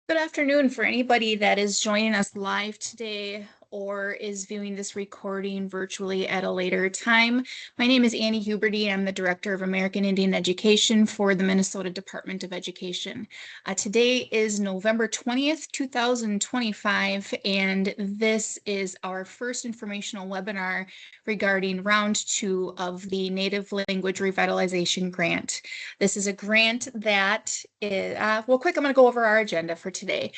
Good afternoon for anybody that is joining us live today or is viewing this recording virtually at a later time. My name is Annie Huberty. I'm the Director of American Indian Education for the Minnesota Department of Education. Today is November 20th, 2025, and this is our first informational webinar regarding round 2 of the Native Language Revitalization Grant. This is a grant that is, I'm going to go over our agenda for today.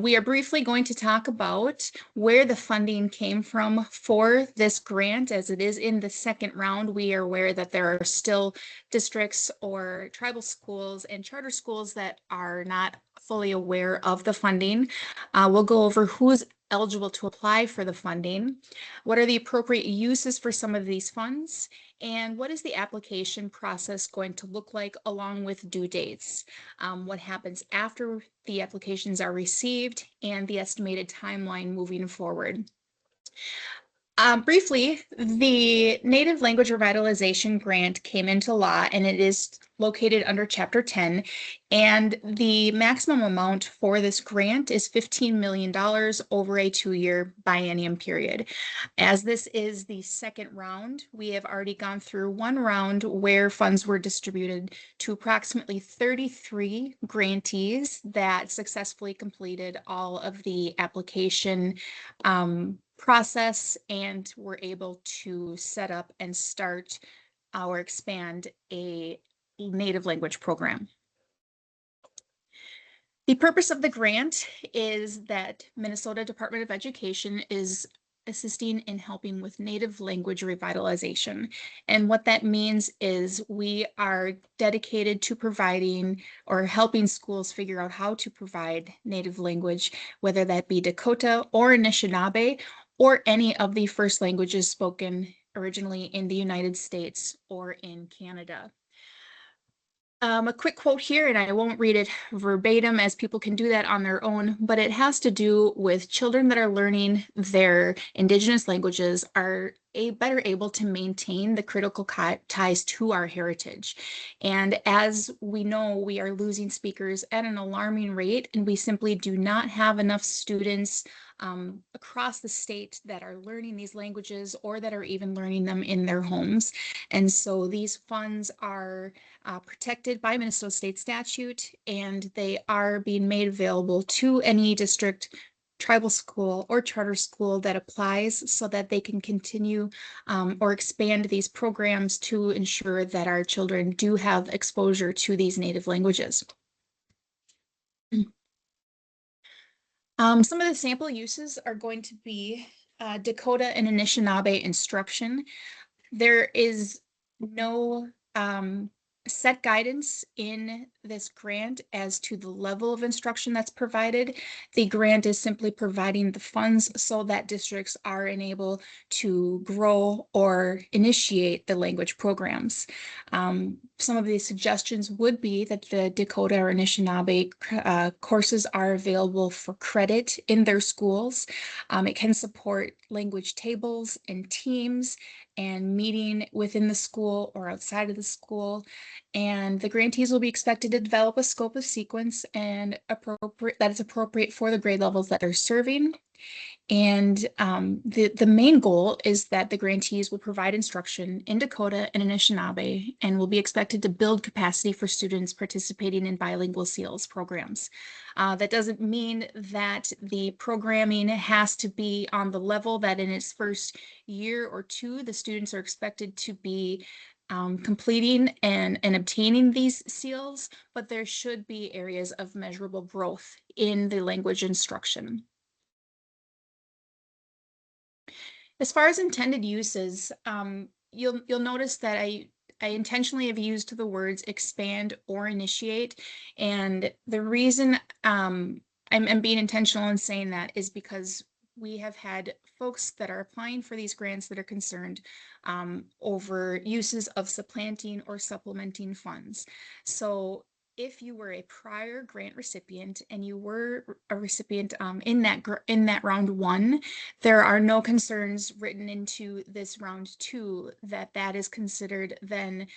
We are briefly going to talk about where the funding came from for this grant, as it is in the second round. We are aware that there are still districts or tribal schools and charter schools that are not fully aware of the funding. We'll go over who's eligible to apply for the funding, what are the appropriate uses for some of these funds, and what is the application process going to look like along with due dates? What happens after the applications are received, and the estimated timeline moving forward. Briefly, the Native Language Revitalization Grant came into law, and it is located under Chapter 10, and the maximum amount for this grant is $15 million over a 2-year biennium period. As this is the second round, we have already gone through one round where funds were distributed to approximately 33 grantees that successfully completed all of the application process and were able to set up and start or expand a native language program. The purpose of the grant is that Minnesota Department of Education is assisting in helping with native language revitalization. And what that means is we are dedicated to providing or helping schools figure out how to provide native language, whether that be Dakota or Anishinaabe, or any of the first languages spoken originally in the United States or in Canada. A quick quote here, and I won't read it verbatim as people can do that on their own, but it has to do with children that are learning their Indigenous languages are better able to maintain the critical ties to our heritage. And as we know, we are losing speakers at an alarming rate, and we simply do not have enough students across the state that are learning these languages or that are even learning them in their homes. And so these funds are protected by Minnesota state statute, and they are being made available to any district, tribal school, or charter school that applies so that they can continue or expand these programs to ensure that our children do have exposure to these native languages. Some of the sample uses are going to be Dakota and Anishinaabe instruction. There is no set guidance in this grant as to the level of instruction that's provided. The grant is simply providing the funds so that districts are enabled to grow or initiate the language programs. Some of the suggestions would be that the Dakota or Anishinaabe courses are available for credit in their schools. It can support language tables and teams and meeting within the school or outside of the school. And the grantees will be expected to develop a scope of sequence and that is appropriate for the grade levels that they're serving. And the main goal is that the grantees will provide instruction in Dakota and Anishinaabe and will be expected to build capacity for students participating in bilingual SEALs programs. That doesn't mean that the programming has to be on the level that in its first year or two, the students are expected to be completing and obtaining these SEALs, but there should be areas of measurable growth in the language instruction. As far as intended uses, you'll notice that I intentionally have used the words expand or initiate. And the reason I'm being intentional in saying that is because we have had folks that are applying for these grants that are concerned over uses of supplanting or supplementing funds. So if you were a prior grant recipient and you were a recipient in that round 1, there are no concerns written into this round 2 that is considered then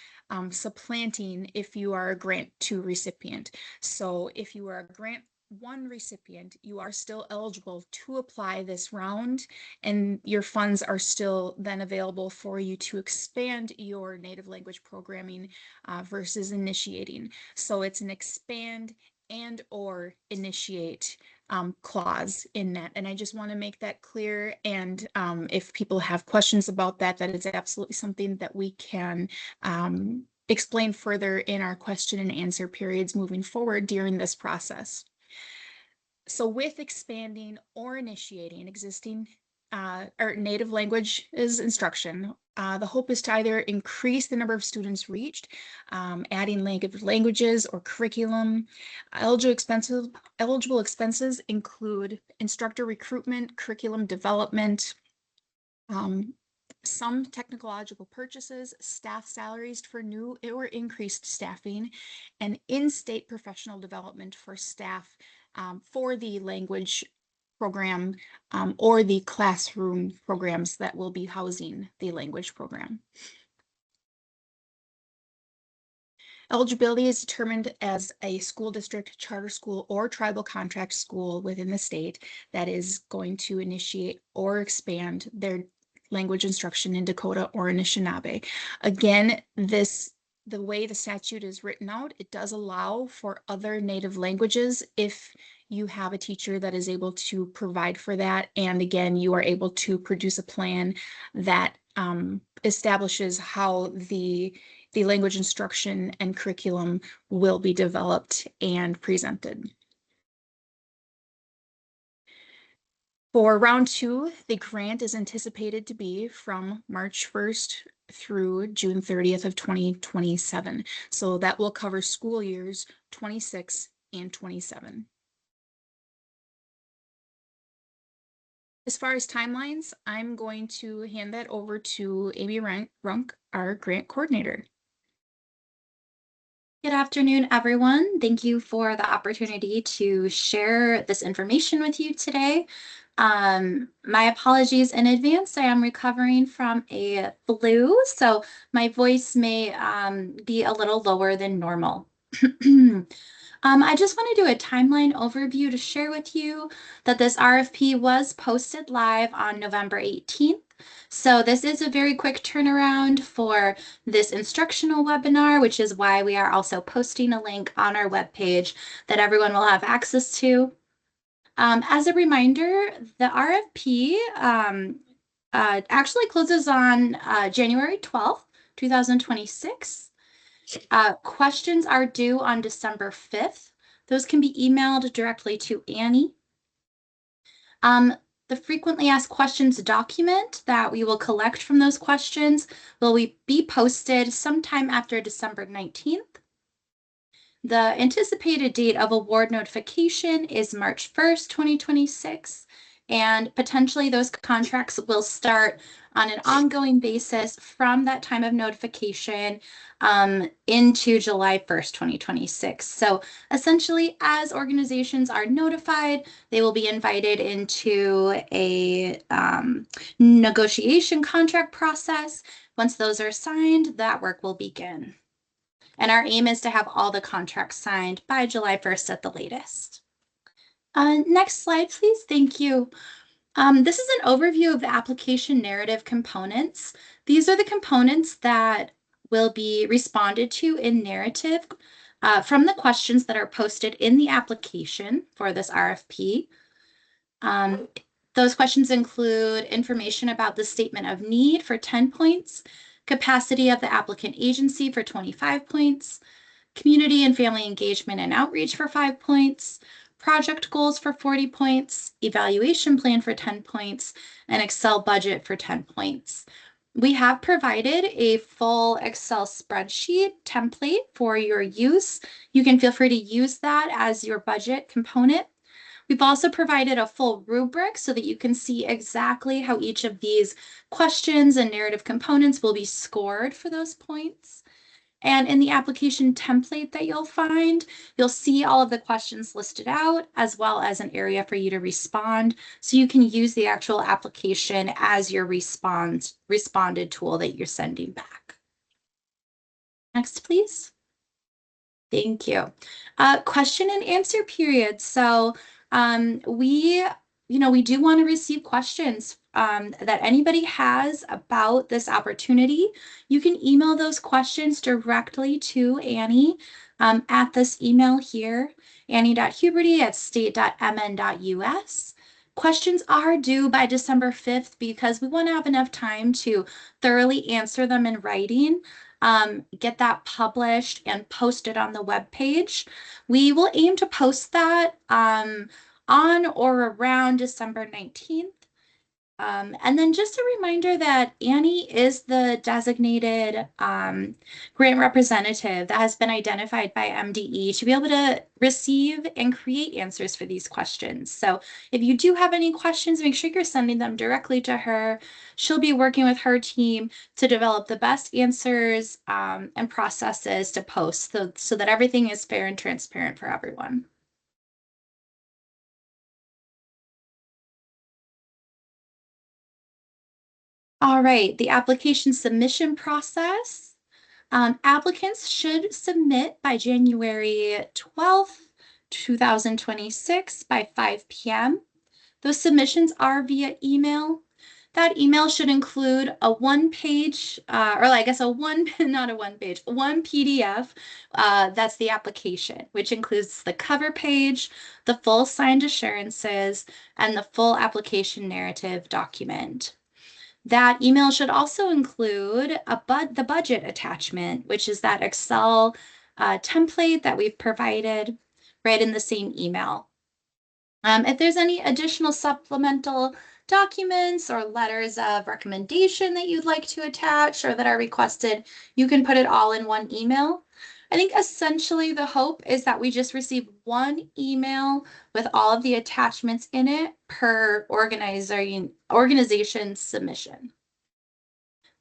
supplanting if you are a grant 2 recipient. So if you are a grant one recipient, you are still eligible to apply this round, and your funds are still then available for you to expand your native language programming versus initiating. So it's an expand and or initiate clause in that. And I just want to make that clear. And if people have questions about that, that is absolutely something that we can explain further in our question and answer periods moving forward during this process. So with expanding or initiating existing or native languages instruction, the hope is to either increase the number of students reached, adding languages or curriculum. Eligible expenses include instructor recruitment, curriculum development, some technological purchases, staff salaries for new or increased staffing, and in-state professional development for staff for the language program or the classroom programs that will be housing the language program. Eligibility is determined as a school district, charter school, or tribal contract school within the state that is going to initiate or expand their language instruction in Dakota or Anishinaabe. Again, the way the statute is written out, it does allow for other native languages if you have a teacher that is able to provide for that. And again, you are able to produce a plan that establishes how the language instruction and curriculum will be developed and presented. For round 2, the grant is anticipated to be from March 1st through June 30th of 2027. So that will cover school years 26 and 27. As far as timelines, I'm going to hand that over to Amy Runk, our grant coordinator. Good afternoon, everyone. Thank you for the opportunity to share this information with you today. My apologies in advance. I am recovering from a flu, so my voice may be a little lower than normal. I just want to do a timeline overview to share with you that this RFP was posted live on November 18th. So this is a very quick turnaround for this instructional webinar, which is why we are also posting a link on our webpage that everyone will have access to. As a reminder, the RFP actually closes on January 12th, 2026. Questions are due on December 5th. Those can be emailed directly to Annie. The frequently asked questions document that we will collect from those questions will be posted sometime after December 19th. The anticipated date of award notification is March 1st, 2026, and potentially those contracts will start on an ongoing basis from that time of notification into July 1st, 2026. So essentially, as organizations are notified, they will be invited into a negotiation contract process. Once those are signed, that work will begin. And our aim is to have all the contracts signed by July 1st at the latest. Next slide, please. Thank you. This is an overview of the application narrative components. These are the components that will be responded to in narrative from the questions that are posted in the application for this RFP. Those questions include information about the statement of need for 10 points, capacity of the applicant agency for 25 points, community and family engagement and outreach for 5 points, project goals for 40 points, evaluation plan for 10 points, and Excel budget for 10 points. We have provided a full Excel spreadsheet template for your use. You can feel free to use that as your budget component. We've also provided a full rubric so that you can see exactly how each of these questions and narrative components will be scored for those points. And in the application template that you'll find, you'll see all of the questions listed out, as well as an area for you to respond. So you can use the actual application as your responded tool that you're sending back. Next, please. Thank you. Question and answer period. So we, we do want to receive questions that anybody has about this opportunity. You can email those questions directly to Annie at this email here, annie.huberty@state.mn.us. Questions are due by December 5th because we want to have enough time to thoroughly answer them in writing, get that published and posted on the web page. We will aim to post that on or around December 19th. And then just a reminder that Annie is the designated grant representative that has been identified by MDE to be able to receive and create answers for these questions. So if you do have any questions, make sure you're sending them directly to her. She'll be working with her team to develop the best answers and processes to post so that everything is fair and transparent for everyone. All right, the application submission process. Applicants should submit by January 12th, 2026 by 5 p.m. Those submissions are via email. That email should include a one-page, or I guess a one, not a one-page, one PDF. That's the application, which includes the cover page, the full signed assurances, and the full application narrative document. That email should also include the budget attachment, which is that Excel template that we've provided right in the same email. If there's any additional supplemental documents or letters of recommendation that you'd like to attach or that are requested, you can put it all in one email. I think essentially the hope is that we just receive one email with all of the attachments in it per organization submission.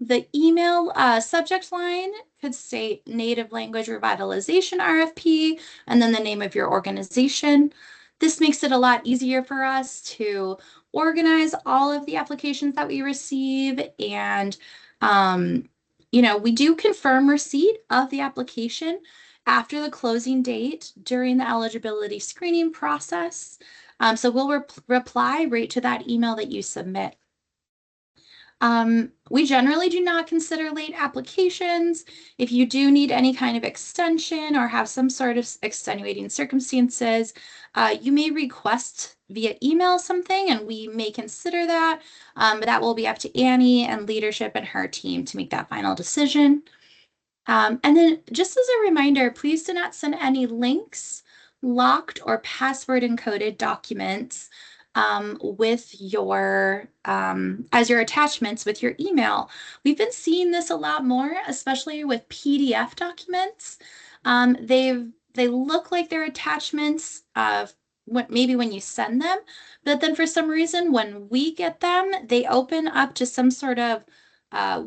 The email subject line could say Native Language Revitalization RFP and then the name of your organization. This makes it a lot easier for us to organize all of the applications that we receive. And, we do confirm receipt of the application after the closing date during the eligibility screening process. So we'll reply right to that email that you submit. We generally do not consider late applications. If you do need any kind of extension or have some sort of extenuating circumstances, you may request via email something and we may consider that. But that will be up to Annie and leadership and her team to make that final decision. And then just as a reminder, please do not send any links, locked or password encoded documents with your as your attachments with your email. We've been seeing this a lot more, especially with PDF documents. They look like they're attachments of maybe when you send them, but then for some reason when we get them, they open up to some sort of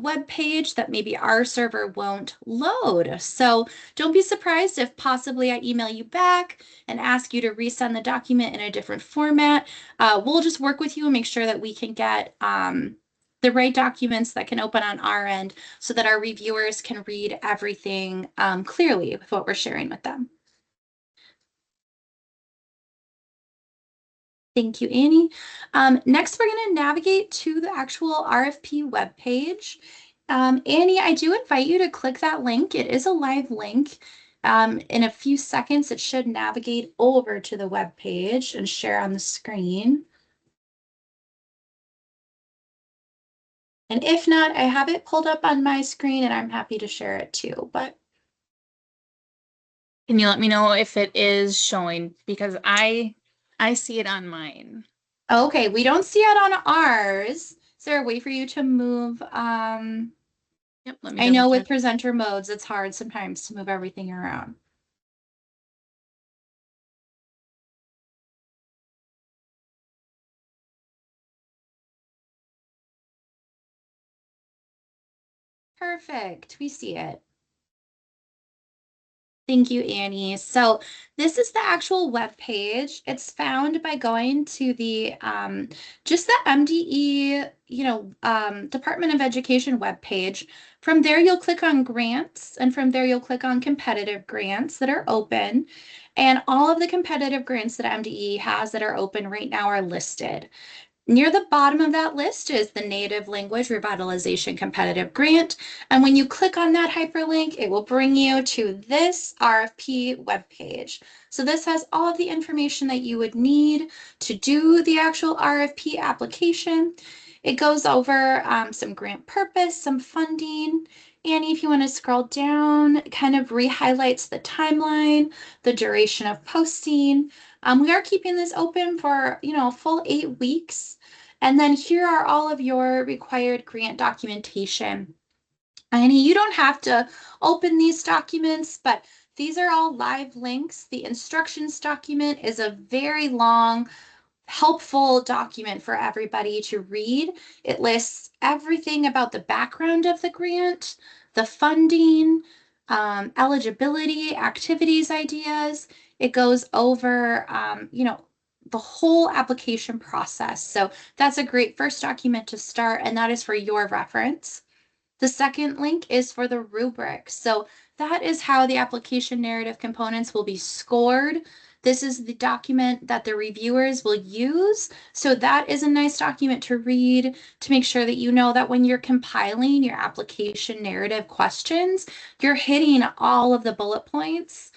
web page that maybe our server won't load. So don't be surprised if possibly I email you back and ask you to resend the document in a different format. We'll just work with you and make sure that we can get the right documents that can open on our end so that our reviewers can read everything clearly with what we're sharing with them. Thank you, Annie. Next, we're going to navigate to the actual RFP webpage. Annie, I do invite you to click that link. It is a live link. In a few seconds, it should navigate over to the web page and share on the screen. And if not, I have it pulled up on my screen and I'm happy to share it too. But Can you let me know if it is showing? Because I see it on mine. okay, we don't see it on ours. Is there a way for you to move? Yep, let me I double know with check. presenter modes, it's hard sometimes to move everything around. Perfect. We see it. Thank you, Annie. So this is the actual web page. It's found by going to the just the MDE, Department of Education web page. From there, you'll click on grants, and from there, you'll click on competitive grants that are open. And all of the competitive grants that MDE has that are open right now are listed. Near the bottom of that list is the Native Language Revitalization Competitive Grant. And when you click on that hyperlink, it will bring you to this RFP webpage. So this has all of the information that you would need to do the actual RFP application. It goes over some grant purpose, some funding. Annie, if you want to scroll down, it kind of re-highlights the timeline, the duration of posting. We are keeping this open for, a full 8 weeks. And then here are all of your required grant documentation. Annie, you don't have to open these documents, but these are all live links. The instructions document is a very long, helpful document for everybody to read. It lists everything about the background of the grant, the funding, eligibility, activities ideas. It goes over, the whole application process. So that's a great first document to start, and that is for your reference. The second link is for the rubric. So that is how the application narrative components will be scored. This is the document that the reviewers will use. So that is a nice document to read to make sure that you know that when you're compiling your application narrative questions, you're hitting all of the bullet points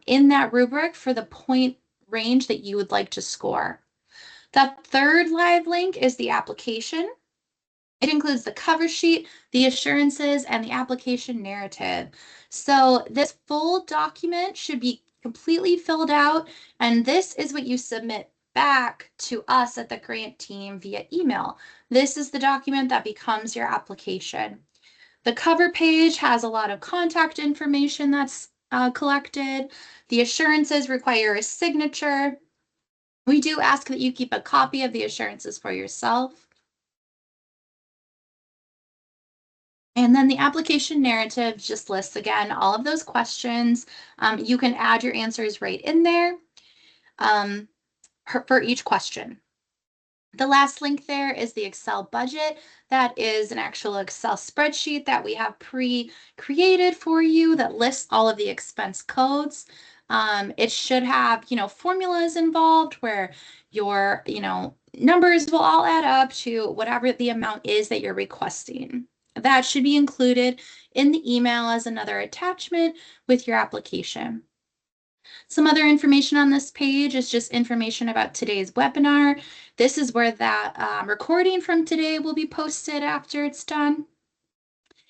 in that rubric for the point range that you would like to score. The third live link is the application. It includes the cover sheet, the assurances, and the application narrative. So this full document should be completely filled out, and this is what you submit back to us at the grant team via email. This is the document that becomes your application. The cover page has a lot of contact information that's collected. The assurances require a signature. We do ask that you keep a copy of the assurances for yourself. And then the application narrative just lists again all of those questions. You can add your answers right in there um, for each question. The last link there is the Excel budget. That is an actual Excel spreadsheet that we have pre-created for you that lists all of the expense codes. It should have, formulas involved where your, numbers will all add up to whatever the amount is that you're requesting. That should be included in the email as another attachment with your application. Some other information on this page is just information about today's webinar. This is where that recording from today will be posted after it's done.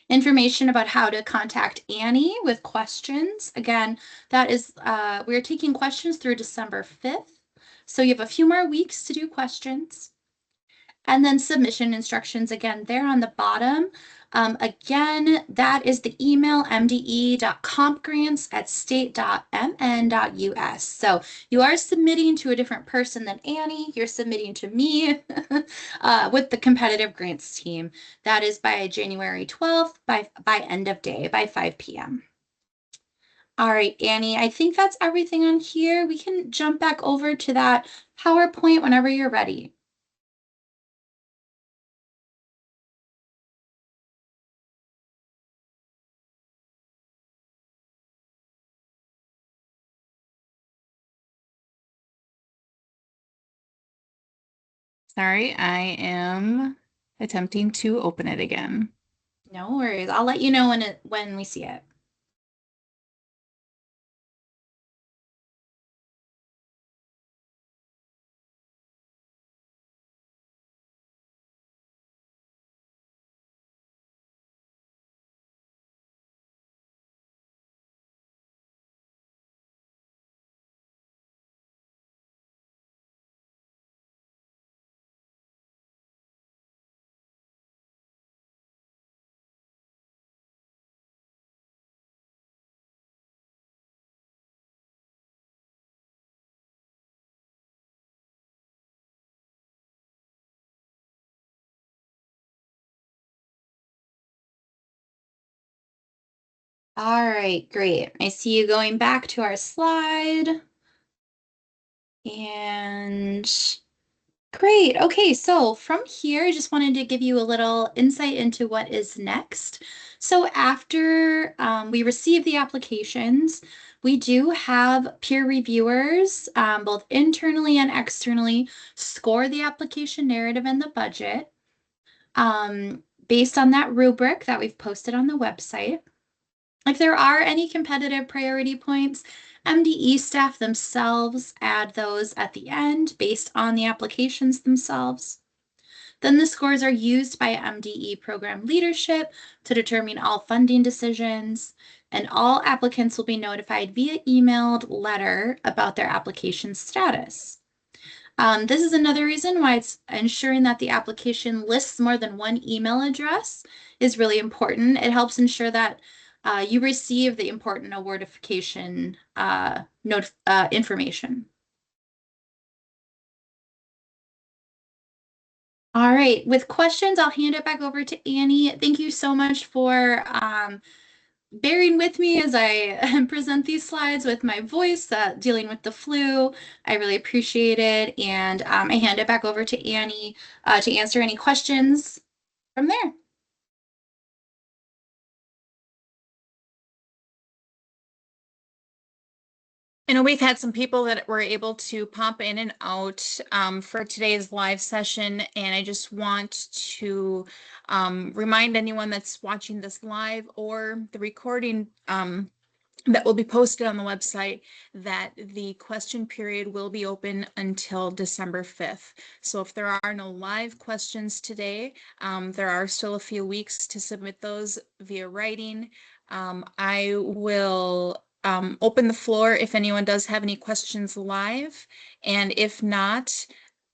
Information about how to contact Annie with questions. Again, that is, we're taking questions through December 5th. So you have a few more weeks to do questions. And then submission instructions again there on the bottom. Again, that is the email mde.compgrants@state.mn.us. So you are submitting to a different person than Annie. You're submitting to me with the competitive grants team. That is by January 12th by end of day by 5 p.m. All right, Annie, I think that's everything on here. We can jump back over to that PowerPoint whenever you're ready. Sorry, I am attempting to open it again. No worries. I'll let you know when we see it. All right, great. I see you going back to our slide. And great. Okay, so from here, I just wanted to give you a little insight into what is next. So after we receive the applications, we do have peer reviewers, both internally and externally, score the application narrative and the budget based on that rubric that we've posted on the website. If there are any competitive priority points, MDE staff themselves add those at the end based on the applications themselves. Then the scores are used by MDE program leadership to determine all funding decisions, and all applicants will be notified via emailed letter about their application status. This is another reason why it's ensuring that the application lists more than one email address is really important. It helps ensure that you receive the important awardification information. All right, with questions, I'll hand it back over to Annie. Thank you so much for bearing with me as I present these slides with my voice, dealing with the flu. I really appreciate it. And I hand it back over to Annie to answer any questions from there. I know we've had some people that were able to pop in and out for today's live session, and I just want to remind anyone that's watching this live or the recording that will be posted on the website that the question period will be open until December 5th. So if there are no live questions today, there are still a few weeks to submit those via writing. I will open the floor if anyone does have any questions live. And if not,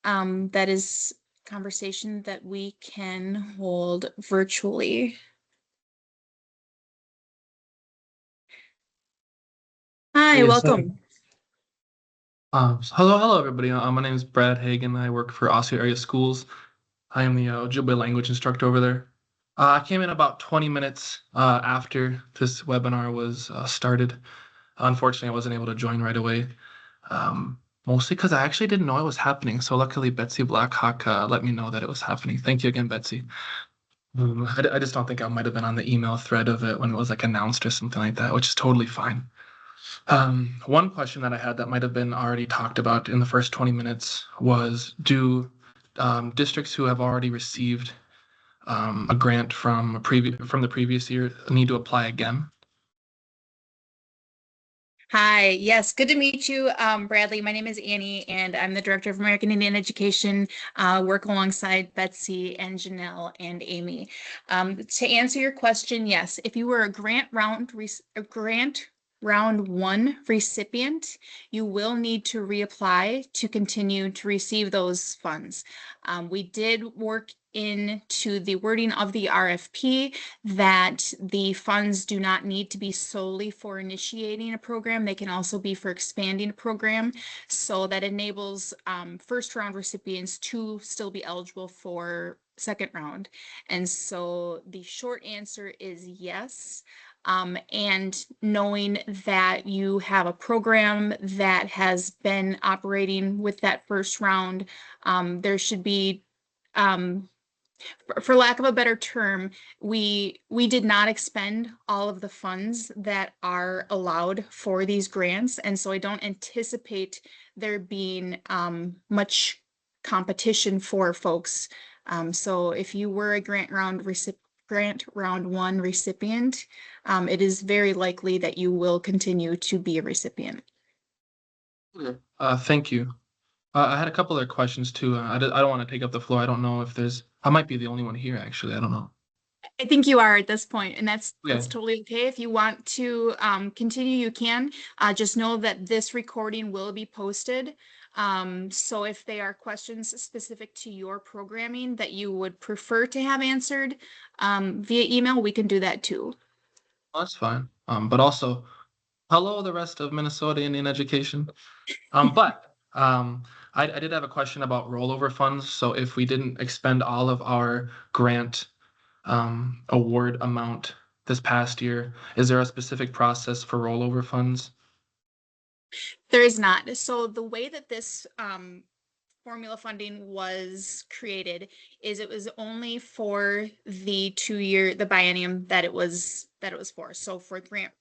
that is conversation that we can hold virtually. Hi, Yes, sir. welcome. Hello, everybody. My name is Brad Hagan. I work for Osceola Area Schools. I am the Ojibwe language instructor over there. I came in about 20 minutes after this webinar was started. Unfortunately, I wasn't able to join right away, mostly because I actually didn't know it was happening. So luckily, Betsy Blackhawk let me know that it was happening. Thank you again, Betsy. I just don't think I might have been on the email thread of it when it was like announced or something like that, which is totally fine. One question that I had that might have been already talked about in the first 20 minutes was, do districts who have already received a grant from the previous year need to apply again? Hi, yes, good to meet you, Bradley. My name is Annie, and I'm the Director of American Indian Education. Work alongside Betsy and Janelle and Amy. To answer your question, yes, if you were a grant round one recipient, you will need to reapply to continue to receive those funds. We did work into the wording of the RFP that the funds do not need to be solely for initiating a program. They can also be for expanding a program. So that enables first round recipients to still be eligible for second round. And so the short answer is yes. And knowing that you have a program that has been operating with that first round, there should be for lack of a better term, we did not expend all of the funds that are allowed for these grants, and so I don't anticipate there being much competition for folks. So if you were a grant round one recipient, it is very likely that you will continue to be a recipient. Thank you. I had a couple other questions too. I don't want to take up the floor. I don't know if I might be the only one here, actually. I don't know. I think you are at this point, and that's Okay. totally okay. If you want to continue, you can. Just know that this recording will be posted. So if they are questions specific to your programming that you would prefer to have answered via email, we can do that too. That's fine. But also, hello, the rest of Minnesota Indian education. But I did have a question about rollover funds. So if we didn't expend all of our grant award amount this past year. Is there a specific process for rollover funds? There is not. So the way that this formula funding was created is it was only for the 2 year, the biennium that it was for. So for grant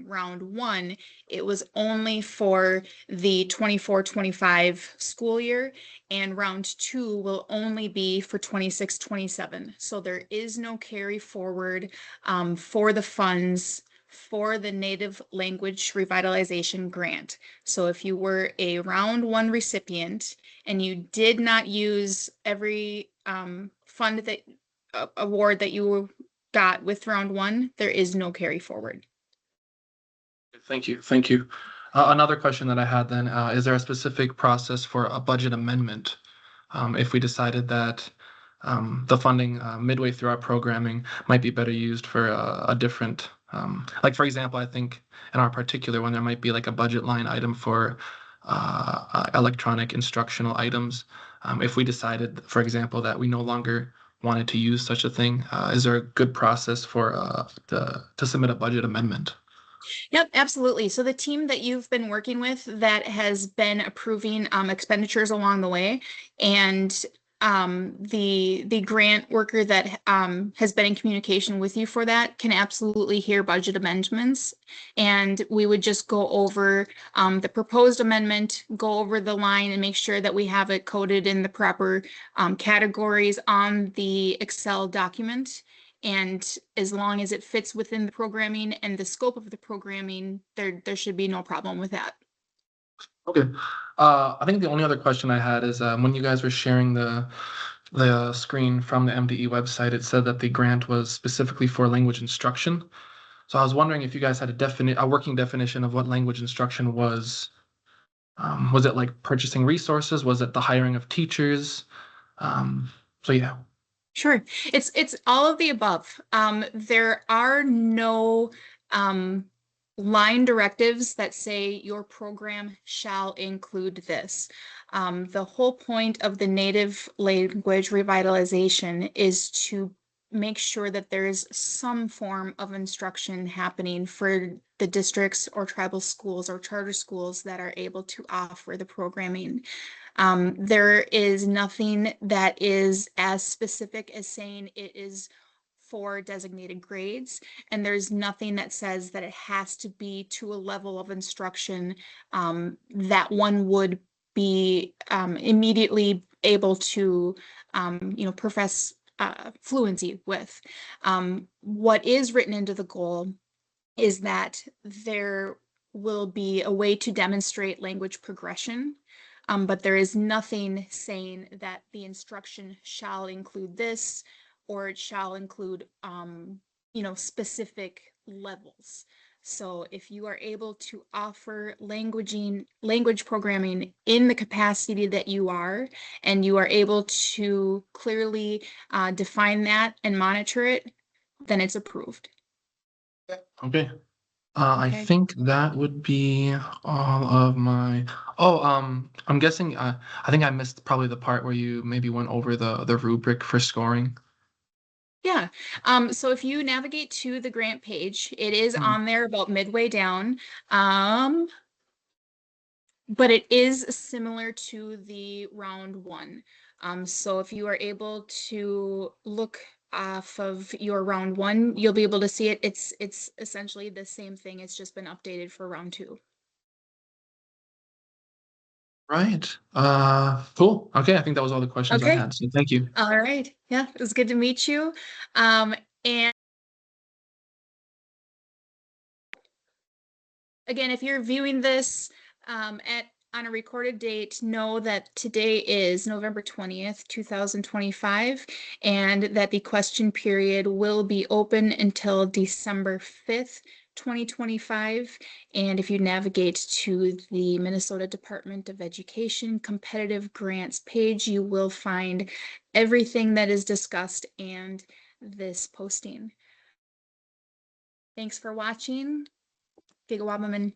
round one, it was only for the 24-25 school year, and round two will only be for 26-27. So there is no carry forward for the funds for the Native Language Revitalization Grant. So if you were a round one recipient and you did not use every fund that award that you got with round one, there is no carry forward. Thank you. Thank you. Another question that I had then, is there a specific process for a budget amendment if we decided that the funding midway through our programming might be better used for a different, like for example, I think in our particular one, there might be like a budget line item for electronic instructional items. If we decided, for example, that we no longer wanted to use such a thing, is there a good process for to submit a budget amendment? Yep, absolutely. So the team that you've been working with that has been approving expenditures along the way, and the grant worker that has been in communication with you for that can absolutely hear budget amendments. And we would just go over the proposed amendment, go over the line and make sure that we have it coded in the proper categories on the Excel document. And as long as it fits within the programming and the scope of the programming, there should be no problem with that. Okay. I think the only other question I had is when you guys were sharing the screen from the MDE website, it said that the grant was specifically for language instruction. So I was wondering if you guys had a working definition of what language instruction was. Was it like purchasing resources? Was it the hiring of teachers? So yeah. Sure. It's all of the above. There are no line directives that say your program shall include this. The whole point of the native language revitalization is to make sure that there is some form of instruction happening for the districts or tribal schools or charter schools that are able to offer the programming. There is nothing that is as specific as saying it is for designated grades, and there's nothing that says that it has to be to a level of instruction that one would be immediately able to, profess fluency with. What is written into the goal is that there will be a way to demonstrate language progression, but there is nothing saying that the instruction shall include this or it shall include, specific levels. So if you are able to offer language programming in the capacity that you are, and you are able to clearly define that and monitor it, then it's approved. Okay. I Okay. think that would be all of my. Oh, I'm guessing. I think I missed probably the part where you maybe went over the rubric for scoring. Yeah. So if you navigate to the grant page, it is Hmm. on there about midway down. Um, but it is similar to the round one. So if you are able to look off of your round one, you'll be able to see it. It's essentially the same thing. It's just been updated for round two. Right. Cool. Okay, I think that was all the questions I Okay. had. So thank you. All right. Yeah, it was good to meet you. And again, if you're viewing this on a recorded date, know that today is November 20th, 2025, and that the question period will be open until December 5th, 2025. And if you navigate to the Minnesota Department of Education competitive grants page, you will find everything that is discussed and this posting. Thanks for watching. Gigawabaman.